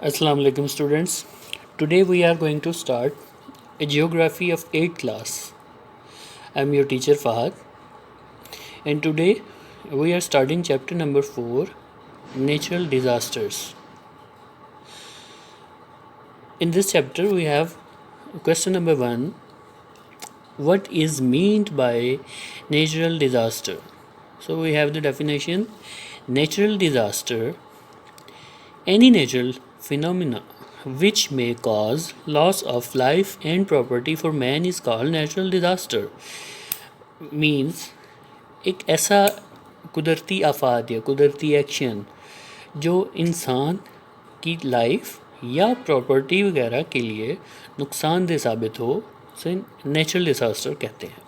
Assalamu alaikum students. Today we are going to start a geography of 8th class. I am your teacher Fahad, and today we are starting chapter number 4, natural disasters. In this chapter we have question number 1, what is meant by natural disaster? So we have the definition: natural disaster, any natural phenomena which may cause loss of life and property for man is called natural disaster. Means एक ऐसा कुदरती आफात या कुदरती action जो इंसान की life या property वगैरह के लिए नुकसानदेह साबित हो, उसे नेचुरल डिसास्टर कहते हैं.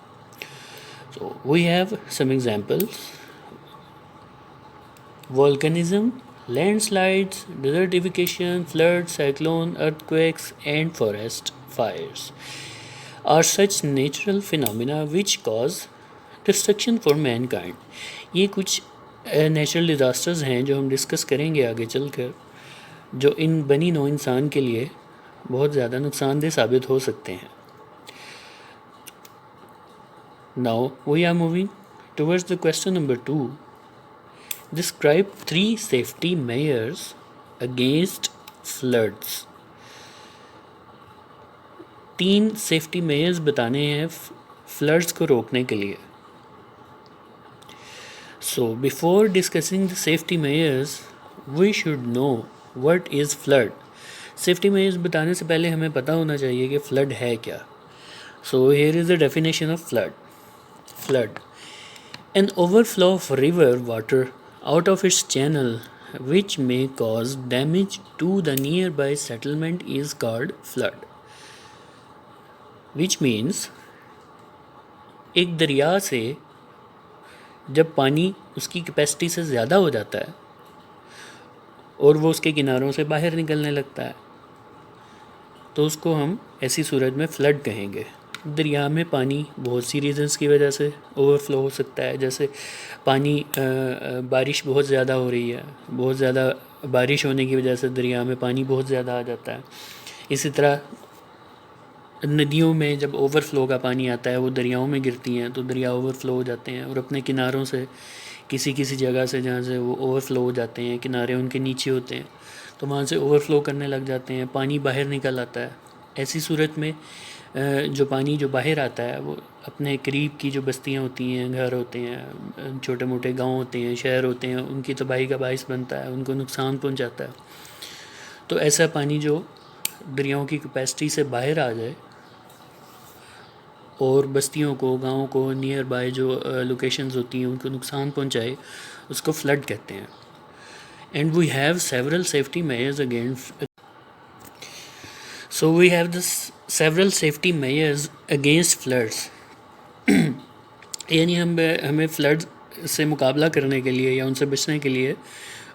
So we have some examples: volcanism, landslides, desertification, floods, cyclone, earthquakes, and forest fires are such natural phenomena which cause destruction for mankind. ये कुछ नेचुरल डिज़ास्टर्स हैं जो हम डिस्कस करेंगे आगे चलकर, जो इन बनी नौ इंसान के लिए बहुत ज़्यादा नुकसानदेह साबित हो सकते हैं. Now we are moving towards the question number 2. Describe 3 safety measures against floods. 3 safety measures बताने हैं फ्लड्स को रोकने के लिए. So before discussing the safety measures, we should know what is flood. Safety measures बताने से पहले हमें पता होना चाहिए कि फ्लड है क्या. So here is the definition of flood. Flood: an overflow of river water out of its channel which may cause damage to the nearby settlement is called flood. Which means एक दरिया से जब पानी उसकी capacity से ज़्यादा हो जाता है और वो उसके किनारों से बाहर निकलने लगता है, तो उसको हम ऐसी सूरत में फ्लड कहेंगे. दरिया में पानी बहुत सी रीज़न्स की वजह से ओवरफ्लो हो सकता है. जैसे पानी बारिश बहुत ज़्यादा हो रही है, बहुत ज़्यादा बारिश होने की वजह से दरिया में पानी बहुत ज़्यादा आ जाता है. इसी तरह नदियों में जब ओवरफ्लो का पानी आता है वो दरियाओं में गिरती हैं तो दरिया ओवरफ्लो हो जाते हैं और अपने किनारों से किसी जगह से जहाँ से वो ओवरफ्लो हो जाते हैं, किनारे उनके नीचे होते हैं, तो वहाँ से ओवरफ्लो करने लग जाते हैं, पानी बाहर निकल आता है. ऐसी सूरत में जो पानी जो बाहर आता है वो अपने करीब की जो बस्तियां होती हैं, घर होते हैं, छोटे मोटे गांव होते हैं, शहर होते हैं, उनकी तबाही का बायस बनता है, उनको नुकसान पहुंचाता है. तो ऐसा पानी जो दरियाओं की कैपेसिटी से बाहर आ जाए और बस्तियों को, गाँव को, नियर बाय जो लोकेशंस होती हैं उनको नुकसान पहुंचाए, उसको फ्लड कहते हैं. And we have several safety measures against. So we have this several safety measures against floods. यानी हमें फ्लड से मुकाबला करने के लिए या उनसे बचने के लिए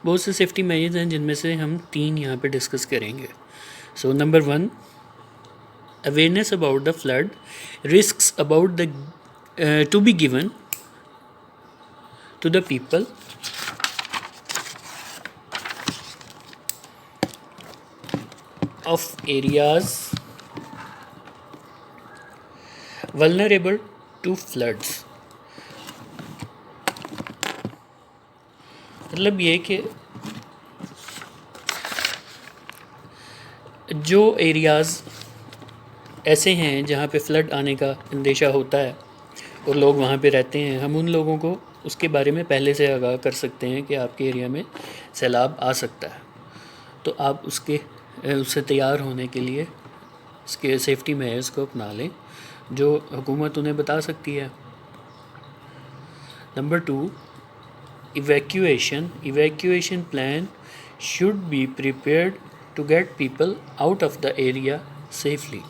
बहुत से सेफ्टी मेजर्स हैं, जिनमें से हम 3 यहाँ पे डिस्कस करेंगे. So number 1, awareness about the flood risks about the to be given to the people of areas vulnerable to floods. मतलब ये कि जो एरियाज़ ऐसे हैं जहाँ पे फ्लड आने का अंदेशा होता है और लोग वहाँ पे रहते हैं, हम उन लोगों को उसके बारे में पहले से आगाह कर सकते हैं कि आपके एरिया में सैलाब आ सकता है. तो आप उससे तैयार होने के लिए इसके सेफ्टी मेजर्स को अपना लें जो हुकूमत उन्हें बता सकती है. Number 2, evacuation plan should be prepared to get people out of the area safely.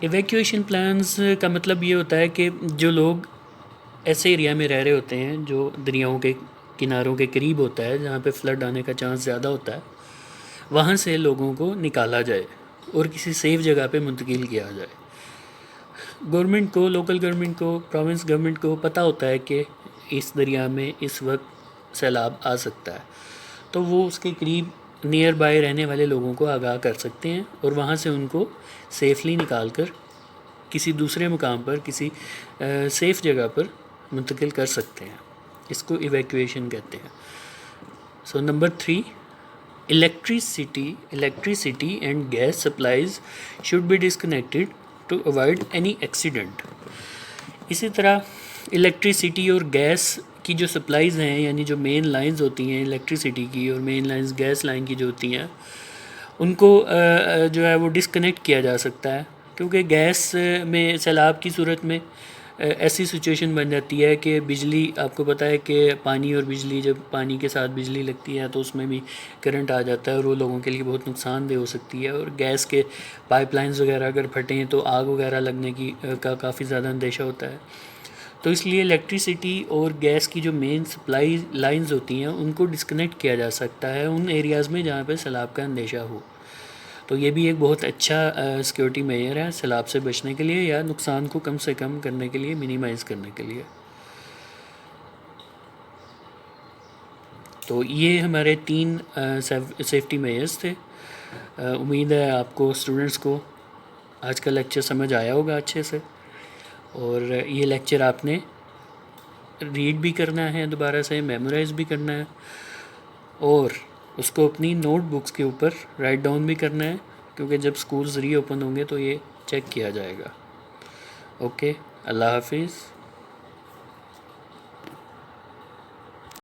Evacuation plans का मतलब ये होता है कि जो लोग ऐसे एरिया में रह रहे होते हैं जो दरियाओं के किनारों के करीब होता है, जहाँ पे फ्लड आने का चांस ज़्यादा होता है, वहाँ से लोगों को निकाला जाए और किसी सेफ जगह पे मुंतकिल किया जाए. गवर्नमेंट को, लोकल गवर्नमेंट को, प्रोविंस गवर्नमेंट को पता होता है कि इस दरिया में इस वक्त सैलाब आ सकता है, तो वो उसके करीब نیئر بائی رہنے والے لوگوں کو آگاہ کر سکتے ہیں اور وہاں سے ان کو سیفلی نکال کر کسی دوسرے مقام پر کسی سیف جگہ پر منتقل کر سکتے ہیں. اس کو ایویکویشن کہتے ہیں. سو number 3، electricity and gas supplies should be disconnected to avoid any accident. اسی طرح الیکٹریسٹی اور گیس کی جو سپلائیز ہیں، یعنی جو مین لائنز ہوتی ہیں الیکٹریسٹی کی اور مین لائنز گیس لائن کی جو ہوتی ہیں، ان کو جو ہے وہ ڈسکنیکٹ کیا جا سکتا ہے، کیونکہ گیس میں سیلاب کی صورت میں ایسی سچویشن بن جاتی ہے کہ بجلی، آپ کو پتہ ہے کہ پانی اور بجلی، جب پانی کے ساتھ بجلی لگتی ہے تو اس میں بھی کرنٹ آ جاتا ہے اور وہ لوگوں کے لیے بہت نقصان دہ ہو سکتی ہے. اور گیس کے پائپ لائنز وغیرہ اگر پھٹیں تو آگ وغیرہ لگنے کا کافی زیادہ اندیشہ ہوتا ہے. تو اس لیے الیکٹریسٹی اور گیس کی جو مین سپلائی لائنز ہوتی ہیں ان کو ڈسکنیکٹ کیا جا سکتا ہے ان ایریاز میں جہاں پہ سیلاب کا اندیشہ ہو. تو یہ بھی ایک بہت اچھا سیکیورٹی میئر ہے سیلاب سے بچنے کے لیے، یا نقصان کو کم سے کم کرنے کے لیے، منیمائز کرنے کے لیے. تو یہ ہمارے 3 سیفٹی میئرز تھے. امید ہے آپ کو اسٹوڈنٹس کو آج کا لیکچر سمجھ آیا ہوگا اچھے سے، اور یہ لیکچر آپ نے ریڈ بھی کرنا ہے، دوبارہ سے میمورائز بھی کرنا ہے، اور اس کو اپنی نوٹ بکس کے اوپر رائٹ ڈاؤن بھی کرنا ہے، کیونکہ جب سکولز ری اوپن ہوں گے تو یہ چیک کیا جائے گا. اوکے، اللہ حافظ.